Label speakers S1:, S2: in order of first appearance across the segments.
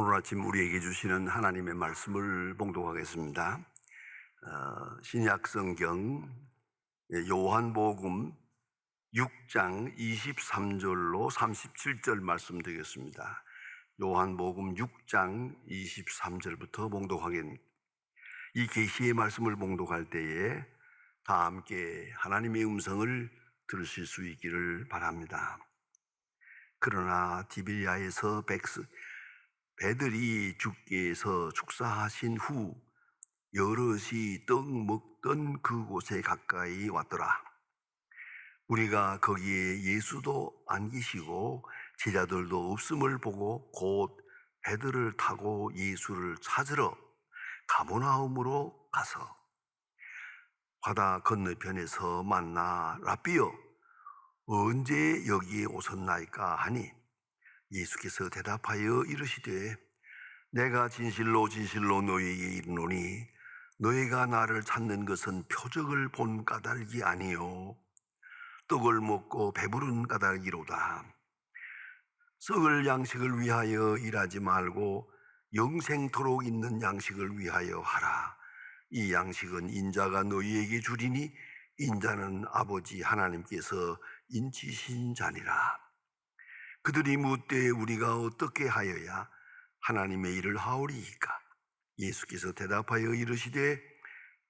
S1: 오늘 아침 우리에게 주시는 하나님의 말씀을 봉독하겠습니다. 신약 성경 요한복음 6장 23절로 37절 말씀 되겠습니다. 요한복음 6장 23절부터 봉독하겠습니다. 이 계시의 말씀을 봉독할 때에 다 함께 하나님의 음성을 들으실 수 있기를 바랍니다. 그러나 디베리아에서 배들이 주께서 축사하신 후 여럿이 떡 먹던 그곳에 가까이 왔더라. 우리가 거기에 예수도 안 계시고 제자들도 없음을 보고 곧 배들을 타고 예수를 찾으러 가버나움으로 가서 바다 건너편에서 만나 라삐여 언제 여기에 오셨나이까 하니 예수께서 대답하여 이르시되 내가 진실로 진실로 너희에게 이르노니 너희가 나를 찾는 것은 표적을 본 까닭이 아니요 떡을 먹고 배부른 까닭이로다. 썩을 양식을 위하여 일하지 말고 영생토록 있는 양식을 위하여 하라. 이 양식은 인자가 너희에게 주리니 인자는 아버지 하나님께서 인치신 자니라. 그들이 묻되 우리가 어떻게 하여야 하나님의 일을 하오리이까? 예수께서 대답하여 이르시되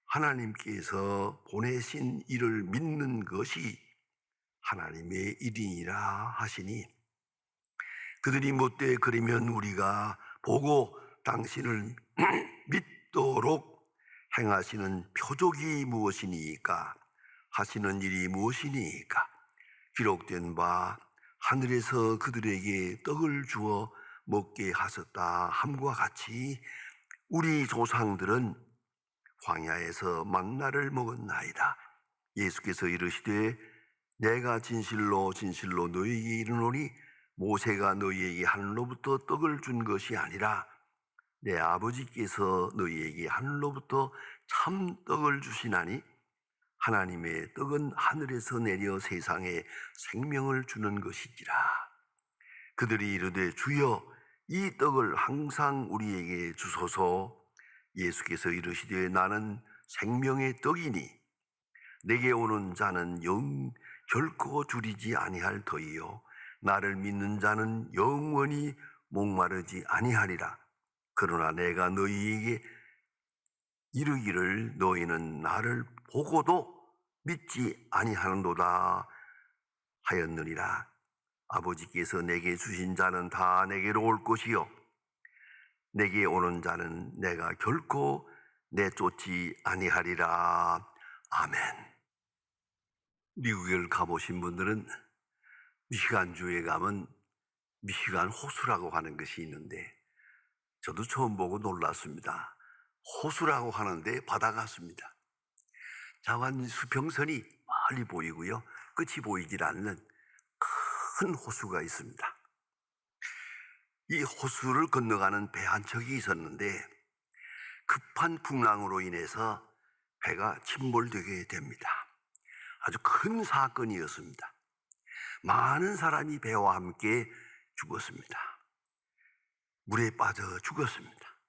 S1: 하나님께서 보내신 일을 믿는 것이 하나님의 일이니라 하시니 그들이 묻되 그러면 우리가 보고 당신을 믿도록 행하시는 표적이 무엇이니까? 하시는 일이 무엇이니까? 기록된 바 하늘에서 그들에게 떡을 주어 먹게 하셨다 함과 같이 우리 조상들은 광야에서 만나를 먹었나이다. 예수께서 이르시되 내가 진실로 진실로 너희에게 이르노니 모세가 너희에게 하늘로부터 떡을 준 것이 아니라 내 아버지께서 너희에게 하늘로부터 참 떡을 주시나니 하나님의 떡은 하늘에서 내려 세상에 생명을 주는 것이지라. 그들이 이르되 주여 이 떡을 항상 우리에게 주소서. 예수께서 이르시되 나는 생명의 떡이니 내게 오는 자는 결코 줄이지 아니할 터이요 나를 믿는 자는 영원히 목마르지 아니하리라. 그러나 내가 너희에게 이르기를 너희는 나를 보고도 믿지 아니하는도다 하였느니라. 아버지께서 내게 주신 자는 다 내게로 올 것이요 내게 오는 자는 내가 결코 내쫓지 아니하리라. 아멘. 미국을 가보신 분들은 미시간주에 가면 미시간 호수라고 하는 것이 있는데 저도 처음 보고 놀랐습니다. 호수라고 하는데 바다 같습니다. 자완 수평선이 멀리 보이고요. 끝이 보이질 않는 큰 호수가 있습니다. 이 호수를 건너가는 배 한 척이 있었는데 급한 풍랑으로 인해서 배가 침몰되게 됩니다. 아주 큰 사건이었습니다. 많은 사람이 배와 함께 죽었습니다. 물에 빠져 죽었습니다.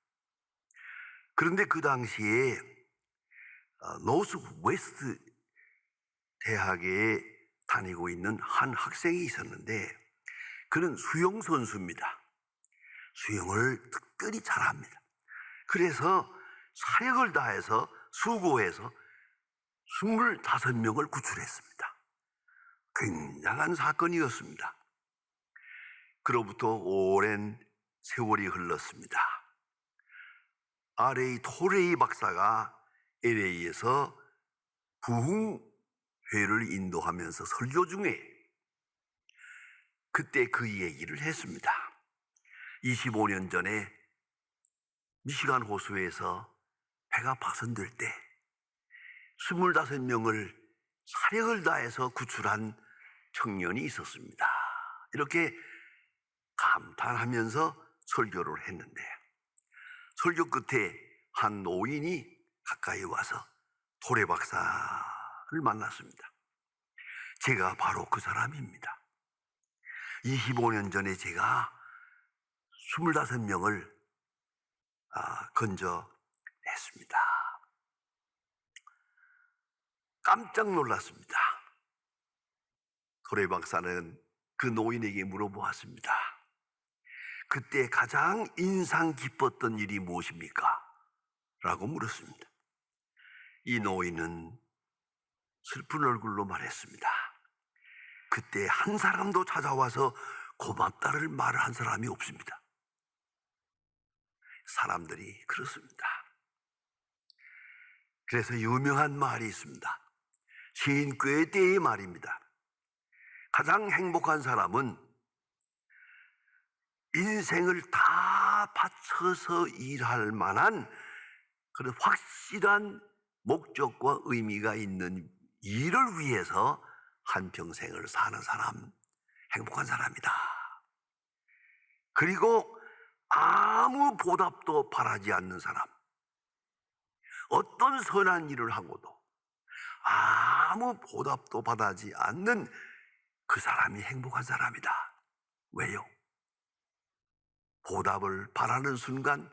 S1: 그런데 그 당시에 노스 웨스트 대학에 다니고 있는 한 학생이 있었는데 그는 수영 선수입니다. 수영을 특별히 잘합니다. 그래서 사력을 다해서 수고해서 25명을 구출했습니다. 굉장한 사건이었습니다. 그로부터 오랜 세월이 흘렀습니다. R.A. 토레이 박사가 LA에서 부흥회를 인도하면서 설교 중에 그때 그 얘기를 했습니다. 25년 전에 미시간 호수에서 배가 파손될 때 25명을 사력을 다해서 구출한 청년이 있었습니다. 이렇게 감탄하면서 설교를 했는데 설교 끝에 한 노인이 가까이 와서 토레 박사를 만났습니다. 제가 바로 그 사람입니다. 25년 전에 제가 25명을 건져냈습니다. 깜짝 놀랐습니다. 도레 박사는 그 노인에게 물어보았습니다. 그때 가장 인상 깊었던 일이 무엇입니까? 라고 물었습니다. 이 노인은 슬픈 얼굴로 말했습니다. 그때 한 사람도 찾아와서 고맙다를 말을 한 사람이 없습니다. 사람들이 그렇습니다. 그래서 유명한 말이 있습니다. 시인 꾀때의 말입니다. 가장 행복한 사람은 인생을 다 바쳐서 일할 만한 그런 확실한 목적과 의미가 있는 일을 위해서 한평생을 사는 사람, 행복한 사람이다. 그리고 아무 보답도 바라지 않는 사람, 어떤 선한 일을 하고도 아무 보답도 받지 않는 그 사람이 행복한 사람이다. 왜요? 보답을 바라는 순간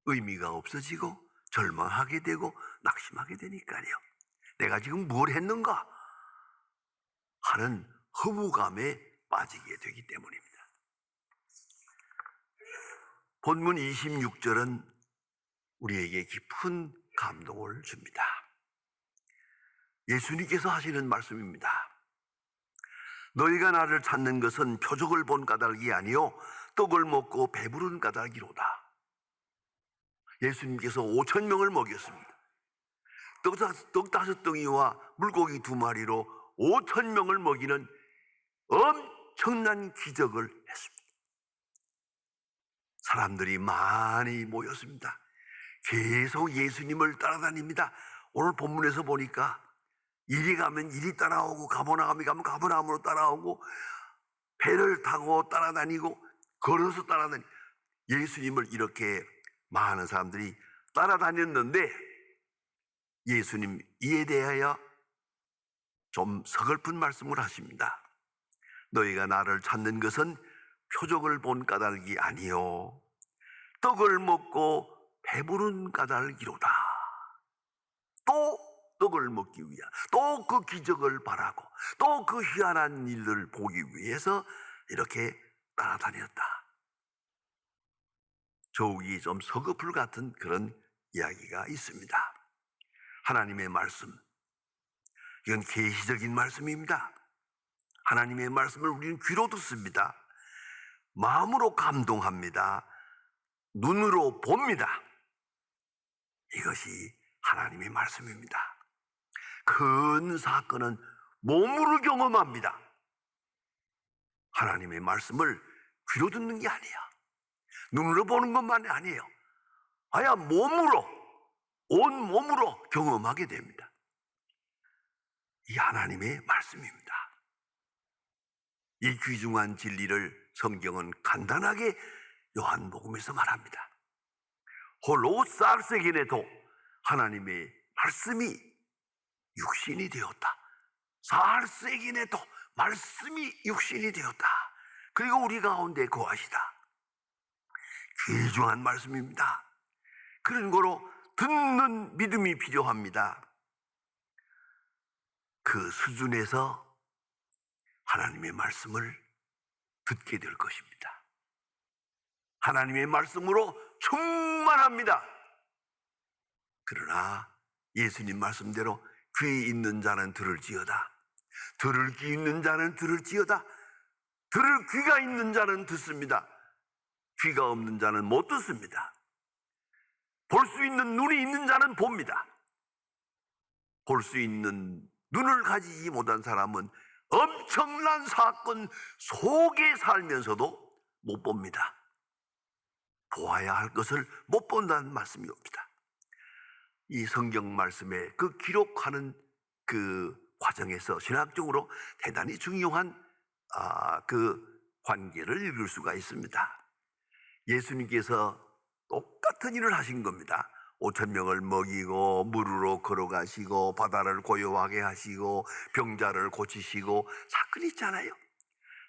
S1: 의미가 없어지고 절망하게 되고 낙심하게 되니까요. 내가 지금 뭘 했는가 하는 허무감에 빠지게 되기 때문입니다. 본문 26절은 우리에게 깊은 감동을 줍니다. 예수님께서 하시는 말씀입니다. 너희가 나를 찾는 것은 표적을 본 까닭이 아니요 떡을 먹고 배부른 까닭이로다. 예수님께서 5,000명을 먹였습니다. 떡 5덩이와 물고기 2마리로 5,000명을 먹이는 엄청난 기적을 했습니다. 사람들이 많이 모였습니다. 계속 예수님을 따라다닙니다. 오늘 본문에서 보니까 이리 가면 이리 따라오고 가버나움에 가면 가버나움으로 따라오고 배를 타고 따라다니고 걸어서 따라다니고 예수님을 이렇게 많은 사람들이 따라다녔는데 예수님 이에 대하여 좀 서글픈 말씀을 하십니다. 너희가 나를 찾는 것은 표적을 본 까닭이 아니요 떡을 먹고 배부른 까닭이로다. 또 떡을 먹기 위한 또 그 기적을 바라고 또 그 희한한 일들을 보기 위해서 이렇게 따라다녔다. 조욱이 좀 서글플 같은 그런 이야기가 있습니다. 하나님의 말씀, 이건 계시적인 말씀입니다. 하나님의 말씀을 우리는 귀로 듣습니다. 마음으로 감동합니다. 눈으로 봅니다. 이것이 하나님의 말씀입니다. 큰 사건은 몸으로 경험합니다. 하나님의 말씀을 귀로 듣는 게 아니야. 눈으로 보는 것만이 아니에요. 아야 몸으로, 온 몸으로 경험하게 됩니다. 이 하나님의 말씀입니다. 이 귀중한 진리를 성경은 간단하게 요한복음에서 말합니다. 홀로 쌀세긴에도 하나님의 말씀이 육신이 되었다. 쌀세긴에도 말씀이 육신이 되었다. 그리고 우리 가운데 거하시다. 귀중한 말씀입니다. 그런 거로 듣는 믿음이 필요합니다. 그 수준에서 하나님의 말씀을 듣게 될 것입니다. 하나님의 말씀으로 충만합니다. 그러나 예수님 말씀대로 귀 있는 자는 들을지어다. 들을 귀 있는 자는 들을지어다. 들을 귀가 있는 자는 듣습니다. 귀가 없는 자는 못 듣습니다. 볼 수 있는 눈이 있는 자는 봅니다. 볼 수 있는 눈을 가지지 못한 사람은 엄청난 사건 속에 살면서도 못 봅니다. 보아야 할 것을 못 본다는 말씀이옵니다. 이 성경 말씀에 그 기록하는 그 과정에서 신학적으로 대단히 중요한 그 관계를 읽을 수가 있습니다. 예수님께서 똑같은 일을 하신 겁니다. 5,000명을 먹이고 물으로 걸어가시고 바다를 고요하게 하시고 병자를 고치시고 사건이 있잖아요.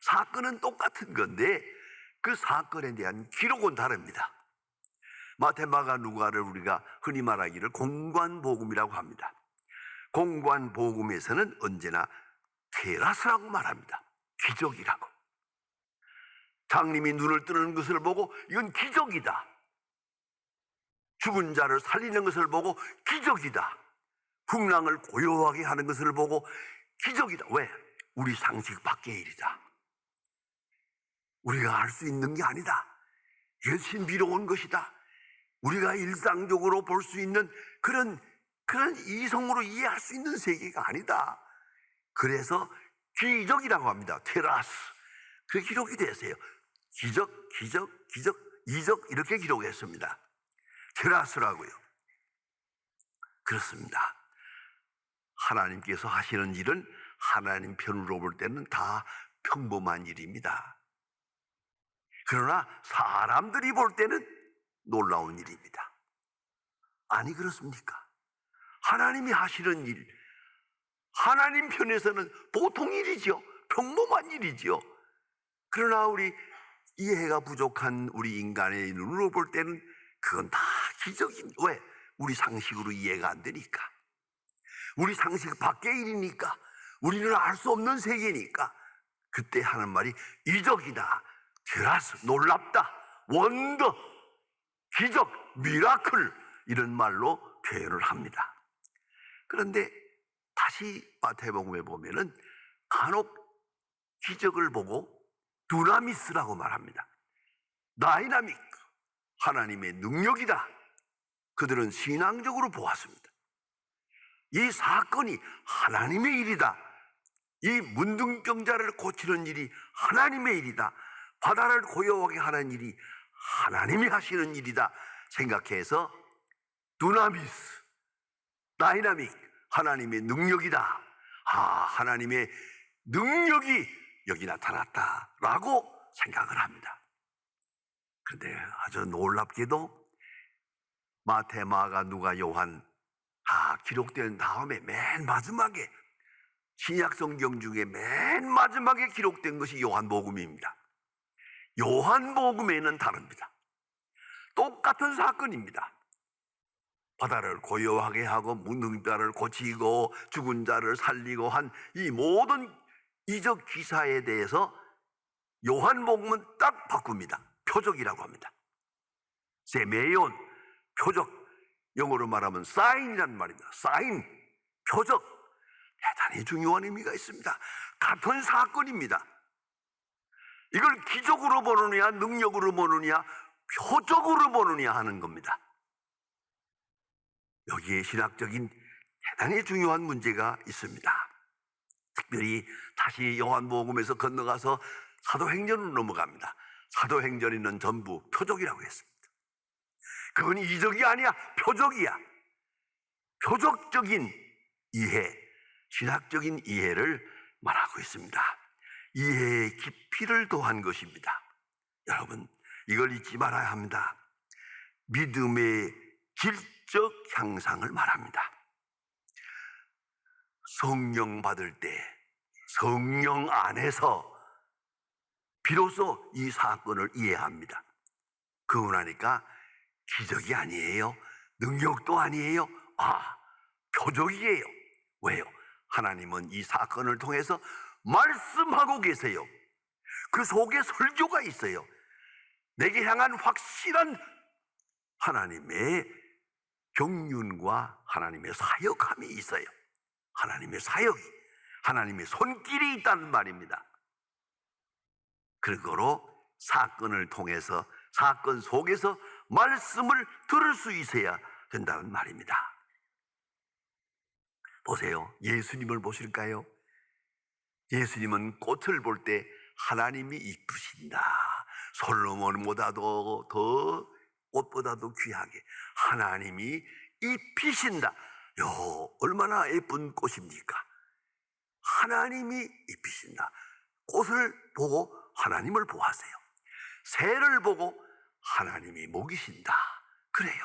S1: 사건은 똑같은 건데 그 사건에 대한 기록은 다릅니다. 마태, 마가, 누가를 우리가 흔히 말하기를 공관복음이라고 합니다. 공관복음에서는 언제나 테라스라고 말합니다. 기적이라고. 장님이 눈을 뜨는 것을 보고 이건 기적이다. 죽은 자를 살리는 것을 보고 기적이다. 풍랑을 고요하게 하는 것을 보고 기적이다. 왜? 우리 상식 밖의 일이다. 우리가 알 수 있는 게 아니다. 이건 신비로운 것이다. 우리가 일상적으로 볼 수 있는 그런 이성으로 이해할 수 있는 세계가 아니다. 그래서 기적이라고 합니다. 테라스. 그 기록이 되세요. 기적, 이적 이렇게 기록했습니다. 테라스라고요. 그렇습니다. 하나님께서 하시는 일은 하나님 편으로 볼 때는 다 평범한 일입니다. 그러나 사람들이 볼 때는 놀라운 일입니다. 아니 그렇습니까? 하나님이 하시는 일, 하나님 편에서는 보통 일이죠. 평범한 일이죠. 그러나 우리 이해가 부족한 우리 인간의 눈으로 볼 때는 그건 다 기적인. 왜? 우리 상식으로 이해가 안 되니까. 우리 상식 밖의 일이니까. 우리는 알 수 없는 세계니까. 그때 하는 말이 이적이다, 테라스, 놀랍다, 원더, 기적, 미라클 이런 말로 표현을 합니다. 그런데 다시 마태복음에 보면은 간혹 기적을 보고 두나미스라고 말합니다. 다이나믹, 하나님의 능력이다. 그들은 신앙적으로 보았습니다. 이 사건이 하나님의 일이다. 이 문둥병자를 고치는 일이 하나님의 일이다. 바다를 고요하게 하는 일이 하나님이 하시는 일이다 생각해서 두나미스, 다이나믹, 하나님의 능력이다. 하나님의 능력이 여기 나타났다라고 생각을 합니다. 그런데 아주 놀랍게도 마태, 마가, 누가, 요한 다 기록된 다음에 맨 마지막에 신약 성경 중에 맨 마지막에 기록된 것이 요한복음입니다. 요한복음에는 다릅니다. 똑같은 사건입니다. 바다를 고요하게 하고 문둥자를 고치고 죽은 자를 살리고 한 이 모든 이적 기사에 대해서 요한복음은 딱 바꿉니다. 표적이라고 합니다. 세메온, 표적. 영어로 말하면 사인이라는 말입니다. 사인, 표적. 대단히 중요한 의미가 있습니다. 같은 사건입니다. 이걸 기적으로 보느냐, 능력으로 보느냐, 표적으로 보느냐 하는 겁니다. 여기에 신학적인 대단히 중요한 문제가 있습니다. 특별히 다시 요한복음에서 건너가서 사도행전으로 넘어갑니다. 사도행전에는 전부 표적이라고 했습니다. 그건 이적이 아니야, 표적이야. 표적적인 이해, 신학적인 이해를 말하고 있습니다. 이해의 깊이를 더한 것입니다. 여러분, 이걸 잊지 말아야 합니다. 믿음의 질적 향상을 말합니다. 성령 받을 때 성령 안에서 비로소 이 사건을 이해합니다. 그러고 나니까 기적이 아니에요. 능력도 아니에요. 표적이에요. 왜요? 하나님은 이 사건을 통해서 말씀하고 계세요. 그 속에 설교가 있어요. 내게 향한 확실한 하나님의 경륜과 하나님의 사역함이 있어요. 하나님의 사역이, 하나님의 손길이 있다는 말입니다. 그러므로 사건을 통해서, 사건 속에서 말씀을 들을 수 있어야 된다는 말입니다. 보세요. 예수님을 보실까요? 예수님은 꽃을 볼 때 하나님이 이쁘신다. 솔로몬보다도 더 꽃보다도 귀하게 하나님이 입히신다. 얼마나 예쁜 꽃입니까? 하나님이 입히신다. 꽃을 보고 하나님을 보았어요. 새를 보고 하나님이 먹이신다. 그래요.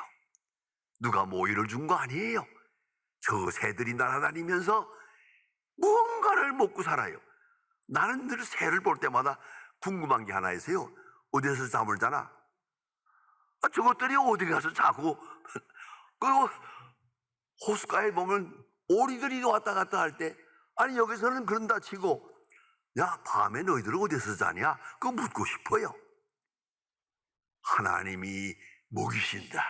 S1: 누가 모이를 준 거 아니에요. 저 새들이 날아다니면서 무언가를 먹고 살아요. 나는 늘 새를 볼 때마다 궁금한 게 하나 있어요. 어디에서 잠을 자나? 저것들이 어디 가서 자고 그리고 호숫가에 보면 오리들이 왔다 갔다 할 때 아니 여기서는 그런다 치고 야 밤에 너희들 어디서 자냐? 그거 묻고 싶어요. 하나님이 먹이신다.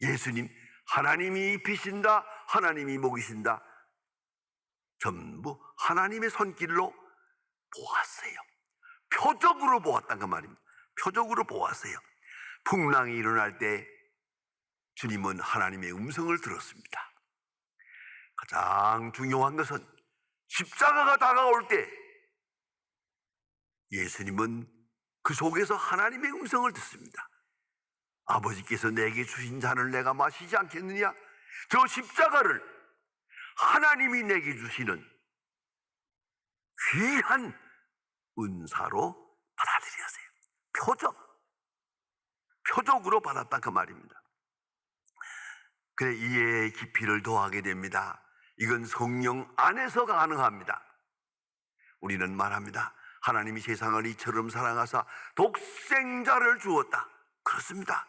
S1: 예수님 하나님이 입히신다. 하나님이 먹이신다. 전부 하나님의 손길로 보았어요. 표적으로 보았단 그 말입니다. 표적으로 보았어요. 풍랑이 일어날 때 주님은 하나님의 음성을 들었습니다. 가장 중요한 것은 십자가가 다가올 때 예수님은 그 속에서 하나님의 음성을 듣습니다. 아버지께서 내게 주신 잔을 내가 마시지 않겠느냐? 저 십자가를 하나님이 내게 주시는 귀한 은사로 받아들였어요. 표적으로 받았다 그 말입니다. 그래 이해의 깊이를 더하게 됩니다. 이건 성령 안에서 가능합니다. 우리는 말합니다. 하나님이 세상을 이처럼 사랑하사 독생자를 주었다. 그렇습니다.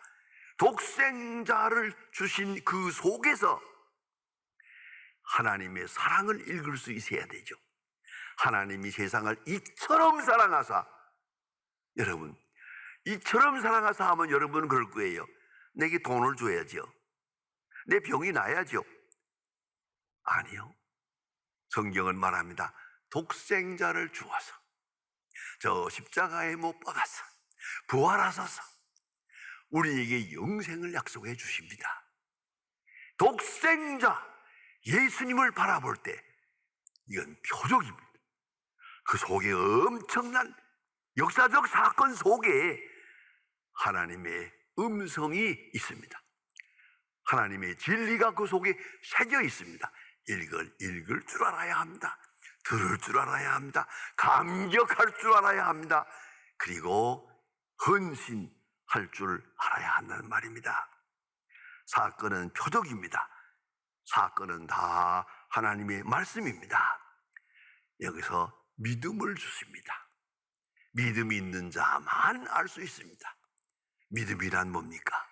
S1: 독생자를 주신 그 속에서 하나님의 사랑을 읽을 수 있어야 되죠. 하나님이 세상을 이처럼 사랑하사, 여러분 이처럼 사랑하사 하면 여러분은 그럴 거예요. 내게 돈을 줘야죠. 내 병이 나야죠. 아니요. 성경은 말합니다. 독생자를 주어서 저 십자가에 못 박아서 부활하셔서 우리에게 영생을 약속해 주십니다. 독생자 예수님을 바라볼 때 이건 표적입니다. 그 속에 엄청난 역사적 사건 속에 하나님의 음성이 있습니다. 하나님의 진리가 그 속에 새겨 있습니다. 읽을 줄 알아야 합니다. 들을 줄 알아야 합니다. 감격할 줄 알아야 합니다. 그리고 헌신할 줄 알아야 한다는 말입니다. 사건은 표적입니다. 사건은 다 하나님의 말씀입니다. 여기서 믿음을 주십니다. 믿음이 있는 자만 알 수 있습니다. 믿음이란 뭡니까?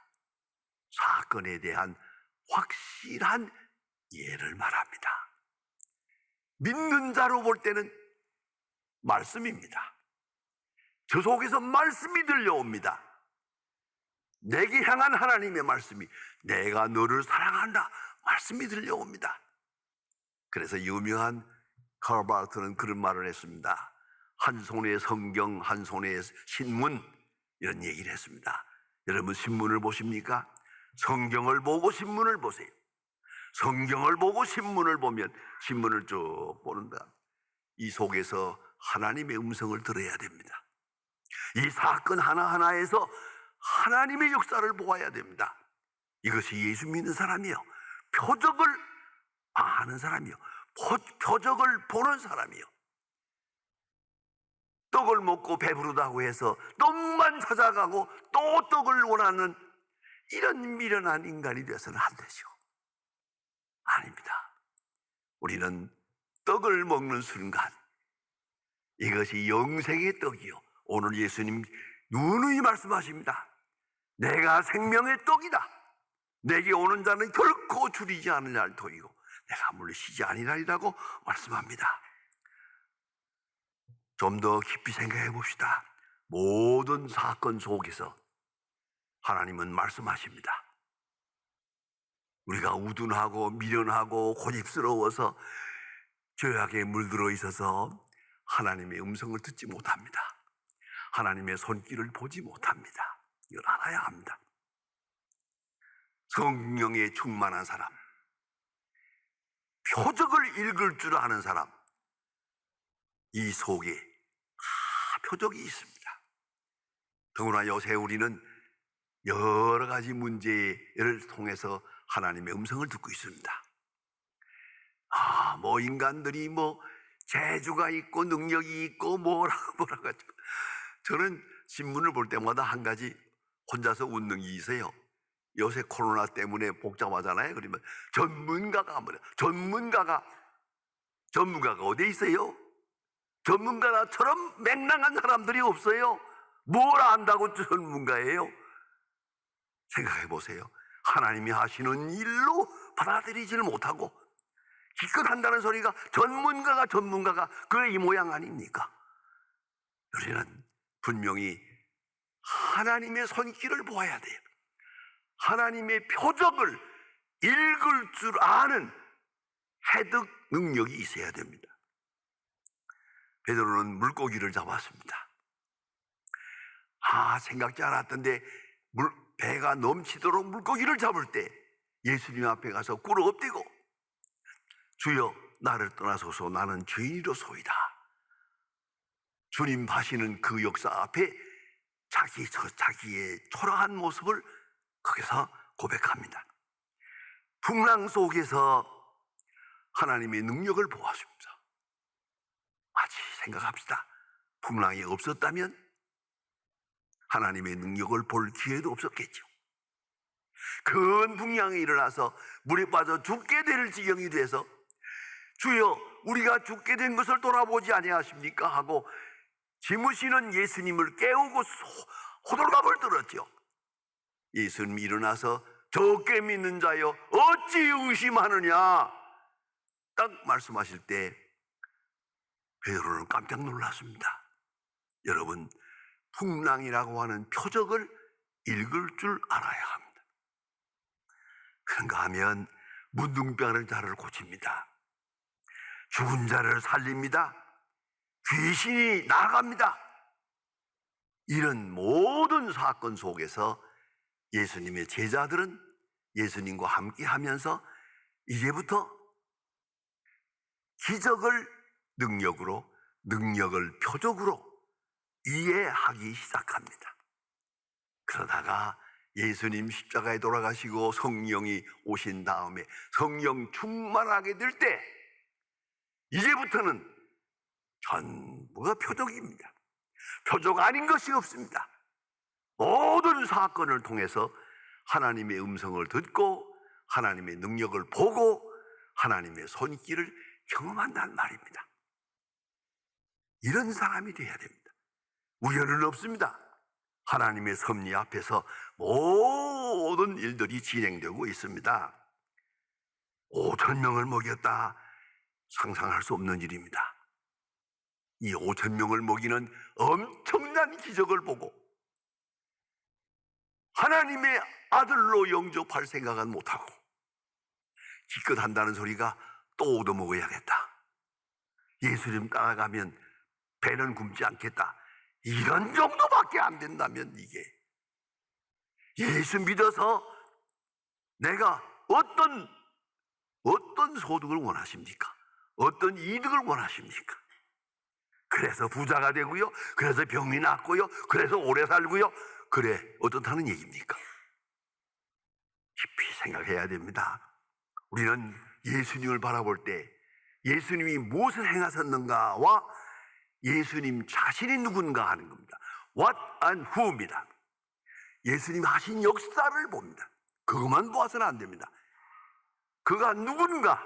S1: 사건에 대한 확실한 이해를 말합니다. 믿는 자로 볼 때는 말씀입니다. 저 속에서 말씀이 들려옵니다. 내게 향한 하나님의 말씀이 내가 너를 사랑한다 말씀이 들려옵니다. 그래서 유명한 칼 바르트는 그런 말을 했습니다. 한 손에 성경, 한 손에 신문 이런 얘기를 했습니다. 여러분 신문을 보십니까? 성경을 보고 신문을 보세요. 성경을 보고 신문을 보면 신문을 쭉 보는다. 이 속에서 하나님의 음성을 들어야 됩니다. 이 사건 하나하나에서 하나님의 역사를 보아야 됩니다. 이것이 예수 믿는 사람이요. 표적을 아는 사람이요. 표적을 보는 사람이요. 떡을 먹고 배부르다고 해서 떡만 찾아가고 또 떡을 원하는 이런 미련한 인간이 되어서는 안 되죠. 아닙니다. 우리는 떡을 먹는 순간 이것이 영생의 떡이요. 오늘 예수님 누누이 말씀하십니다. 내가 생명의 떡이다. 내게 오는 자는 결코 줄이지 않으려 할 터이고 내가 물리시지 아니하리라고 말씀합니다. 좀 더 깊이 생각해 봅시다. 모든 사건 속에서 하나님은 말씀하십니다. 우리가 우둔하고 미련하고 고집스러워서 죄악에 물들어 있어서 하나님의 음성을 듣지 못합니다. 하나님의 손길을 보지 못합니다. 이걸 알아야 합니다. 성령에 충만한 사람, 표적을 읽을 줄 아는 사람, 이 속에 다 표적이 있습니다. 더구나 요새 우리는 여러 가지 문제를 통해서 하나님의 음성을 듣고 있습니다. 인간들이 재주가 있고 능력이 있고 뭐라고 가지고 저는 신문을 볼 때마다 한 가지 혼자서 웃는 게 있어요. 요새 코로나 때문에 복잡하잖아요. 그러면 전문가가 어디 있어요? 전문가처럼 맹랑한 사람들이 없어요. 뭘 안다고 전문가예요? 생각해 보세요. 하나님이 하시는 일로 받아들이지를 못하고 기껏 한다는 소리가 전문가가 그 이 모양 아닙니까? 우리는 분명히 하나님의 손길을 보아야 돼요. 하나님의 표적을 읽을 줄 아는 해득 능력이 있어야 됩니다. 베드로는 물고기를 잡았습니다. 생각지 않았던데 배가 넘치도록 물고기를 잡을 때 예수님 앞에 가서 꿇어 엎드리고 주여 나를 떠나소서 나는 죄인이로소이다. 주님 하시는 그 역사 앞에 자기의 초라한 모습을 거기서 고백합니다. 풍랑 속에서 하나님의 능력을 보았습니다. 마치 생각합시다. 풍랑이 없었다면 하나님의 능력을 볼 기회도 없었겠죠. 큰 풍랑이 일어나서 물에 빠져 죽게 될 지경이 돼서 주여 우리가 죽게 된 것을 돌아보지 아니하십니까? 하고 지무시는 예수님을 깨우고 호들갑을 떨었죠. 예수님이 일어나서 적게 믿는 자여 어찌 의심하느냐 딱 말씀하실 때 베드로는 깜짝 놀랐습니다. 여러분, 풍랑이라고 하는 표적을 읽을 줄 알아야 합니다. 그런가 하면 문둥병하는 자를 고칩니다. 죽은 자를 살립니다. 귀신이 나갑니다. 이런 모든 사건 속에서 예수님의 제자들은 예수님과 함께 하면서 이제부터 기적을 능력을 표적으로 이해하기 시작합니다. 그러다가 예수님 십자가에 돌아가시고 성령이 오신 다음에 성령 충만하게 될 때 이제부터는 전부가 표적입니다. 표적 아닌 것이 없습니다. 모든 사건을 통해서 하나님의 음성을 듣고 하나님의 능력을 보고 하나님의 손길을 경험한다는 말입니다. 이런 사람이 되어야 됩니다. 우연은 없습니다. 하나님의 섭리 앞에서 모든 일들이 진행되고 있습니다. 5,000명을 먹였다. 상상할 수 없는 일입니다. 이 5,000명을 먹이는 엄청난 기적을 보고 하나님의 아들로 영접할 생각은 못하고 기껏 한다는 소리가 또 얻어먹어야겠다. 예수님 따라가면 배는 굶지 않겠다. 이런 정도밖에 안 된다면 이게 예수 믿어서 내가 어떤 소득을 원하십니까? 어떤 이득을 원하십니까? 그래서 부자가 되고요. 그래서 병이 낫고요. 그래서 오래 살고요. 그래 어떻다는 얘기입니까? 깊이 생각해야 됩니다. 우리는 예수님을 바라볼 때 예수님이 무엇을 행하셨는가와 예수님 자신이 누군가 하는 겁니다. What and who입니다. 예수님 하신 역사를 봅니다. 그것만 보아서는 안 됩니다. 그가 누군가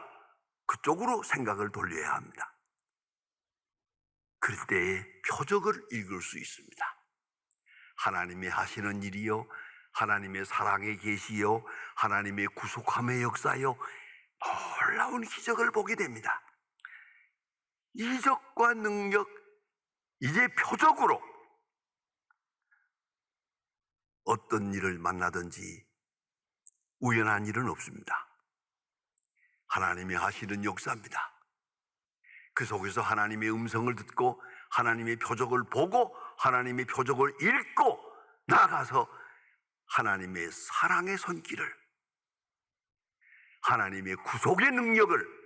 S1: 그쪽으로 생각을 돌려야 합니다. 그럴 때에 표적을 읽을 수 있습니다. 하나님이 하시는 일이요, 하나님의 사랑의 계시요, 하나님의 구속함의 역사요, 놀라운 기적을 보게 됩니다. 이적과 능력, 이제 표적으로 어떤 일을 만나든지 우연한 일은 없습니다. 하나님이 하시는 역사입니다. 그 속에서 하나님의 음성을 듣고 하나님의 표적을 보고 하나님의 표적을 읽고 나아가서 하나님의 사랑의 손길을, 하나님의 구속의 능력을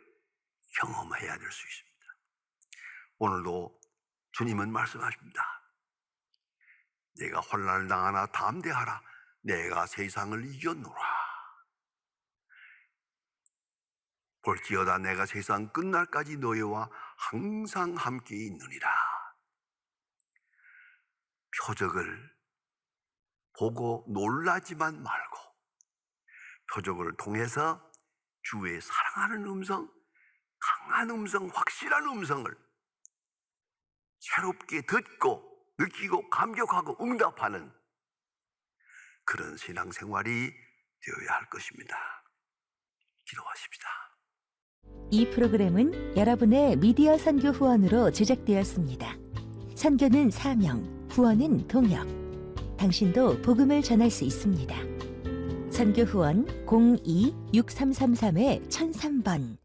S1: 경험해야 될 수 있습니다. 오늘도 주님은 말씀하십니다. 내가 혼란을 당하나 담대하라. 내가 세상을 이겼노라. 볼지어다 내가 세상 끝날까지 너희와 항상 함께 있느니라. 표적을 보고 놀라지만 말고 표적을 통해서 주의 사랑하는 음성, 강한 음성, 확실한 음성을 새롭게 듣고 느끼고 감격하고 응답하는 그런 신앙생활이 되어야 할 것입니다. 기도하십시다.
S2: 이 프로그램은 여러분의 미디어 선교 후원으로 제작되었습니다. 선교는 사명, 후원은 동역. 당신도 복음을 전할 수 있습니다. 선교 후원 02-6333-1003번